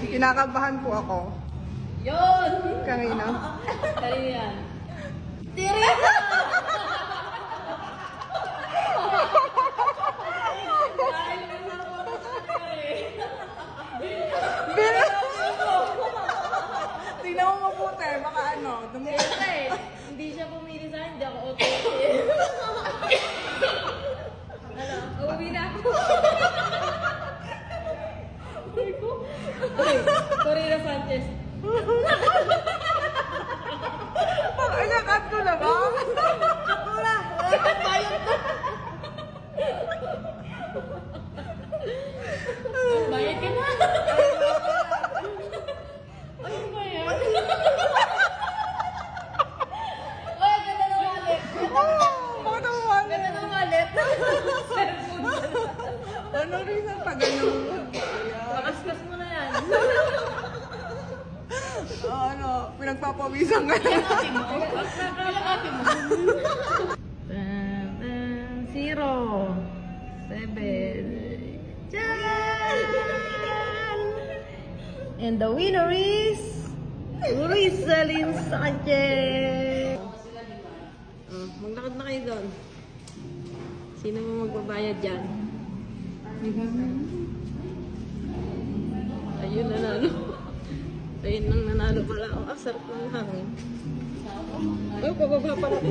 Kinakabahan po ako. Yun! Kanina. Kanina yan. Teresa! Tingnan mo mabuti, baka ano, Siyempre, hindi siya pumili sa akin, hindi ako OTP. Uuwi na ako. Uy, Corina Sanchez. Pang-alakat ko na ba? Wala! Bayad na! Bayad ka na! Ay, bayad! Ay, ganda ng wallet! Bakit ang wala? Ganda ng wallet! Ano rin ang tagal ng Pakaskas mo na yan. ano, pinagpapawisan ka na. Ate mo. Ate mo. 0 7. Tcharan! And the winner is Rizalyn Sanchez. Maglakad na kayo doon. Sino mo magbabayad dyan? Ayun, nanalo. Ayun nang nanalo pala. Oh, sarap ng hangin. Oh, pababa pala.